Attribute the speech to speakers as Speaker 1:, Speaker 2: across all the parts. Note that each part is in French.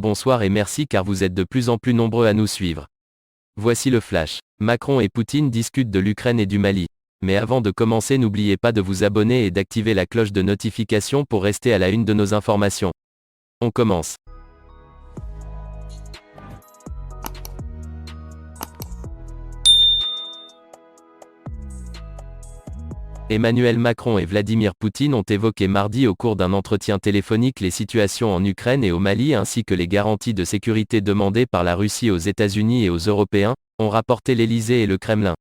Speaker 1: bonsoir et merci car vous êtes de plus en plus nombreux à nous suivre. Voici le flash. Macron et Poutine discutent de l'Ukraine et du Mali. Mais avant de commencer, n'oubliez pas de vous abonner et d'activer la cloche de notification pour rester à la une de nos informations. On commence. Emmanuel Macron et Vladimir Poutine ont évoqué mardi au cours d'un entretien téléphonique les situations en Ukraine et au Mali ainsi que les garanties de sécurité demandées par la Russie aux États-Unis et aux Européens, ont rapporté l'Élysée et le Kremlin.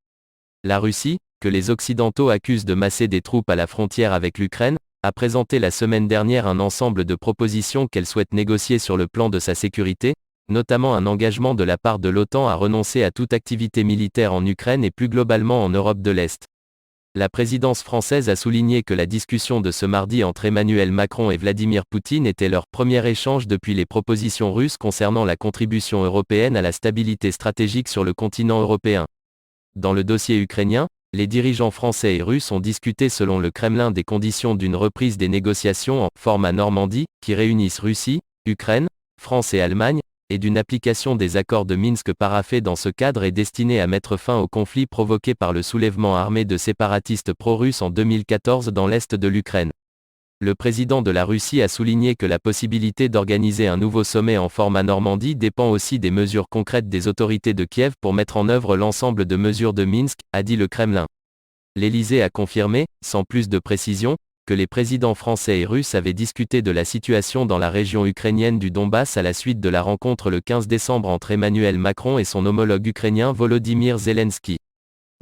Speaker 1: La Russie, que les Occidentaux accusent de masser des troupes à la frontière avec l'Ukraine, a présenté la semaine dernière un ensemble de propositions qu'elle souhaite négocier sur le plan de sa sécurité, notamment un engagement de la part de l'OTAN à renoncer à toute activité militaire en Ukraine et plus globalement en Europe de l'Est. La présidence française a souligné que la discussion de ce mardi entre Emmanuel Macron et Vladimir Poutine était leur premier échange depuis les propositions russes concernant la contribution européenne à la stabilité stratégique sur le continent européen. Dans le dossier ukrainien, les dirigeants français et russes ont discuté selon le Kremlin des conditions d'une reprise des négociations en format Normandie, qui réunissent Russie, Ukraine, France et Allemagne, et d'une application des accords de Minsk paraphés dans ce cadre et destinés à mettre fin au conflit provoqué par le soulèvement armé de séparatistes pro-russes en 2014 dans l'est de l'Ukraine. Le président de la Russie a souligné que la possibilité d'organiser un nouveau sommet en format Normandie dépend aussi des mesures concrètes des autorités de Kiev pour mettre en œuvre l'ensemble de mesures de Minsk, a dit le Kremlin. L'Élysée a confirmé, sans plus de précision, que les présidents français et russes avaient discuté de la situation dans la région ukrainienne du Donbass à la suite de la rencontre le 15 décembre entre Emmanuel Macron et son homologue ukrainien Volodymyr Zelensky.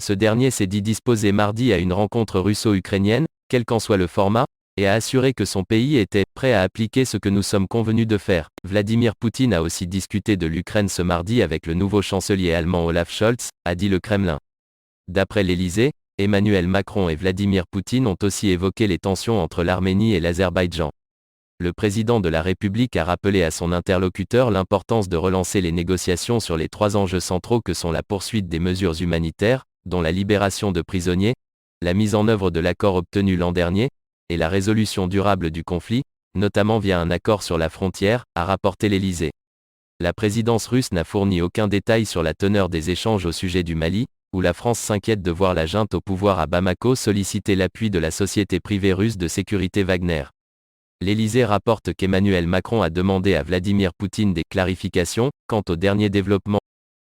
Speaker 1: Ce dernier s'est dit disposé mardi à une rencontre russo-ukrainienne, quel qu'en soit le format, et a assuré que son pays était prêt à appliquer ce que nous sommes convenus de faire. Vladimir Poutine a aussi discuté de l'Ukraine ce mardi avec le nouveau chancelier allemand Olaf Scholz, a dit le Kremlin. D'après l'Élysée, Emmanuel Macron et Vladimir Poutine ont aussi évoqué les tensions entre l'Arménie et l'Azerbaïdjan. Le président de la République a rappelé à son interlocuteur l'importance de relancer les négociations sur les trois enjeux centraux que sont la poursuite des mesures humanitaires, dont la libération de prisonniers, la mise en œuvre de l'accord obtenu l'an dernier, et la résolution durable du conflit, notamment via un accord sur la frontière, a rapporté l'Élysée. La présidence russe n'a fourni aucun détail sur la teneur des échanges au sujet du Mali, où la France s'inquiète de voir la junte au pouvoir à Bamako solliciter l'appui de la société privée russe de sécurité Wagner. L'Élysée rapporte qu'Emmanuel Macron a demandé à Vladimir Poutine des clarifications quant aux derniers développements.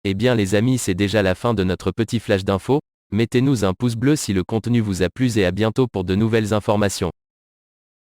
Speaker 1: Eh bien les amis, c'est déjà la fin de notre petit flash d'infos. Mettez-nous un pouce bleu si le contenu vous a plu et à bientôt pour de nouvelles informations.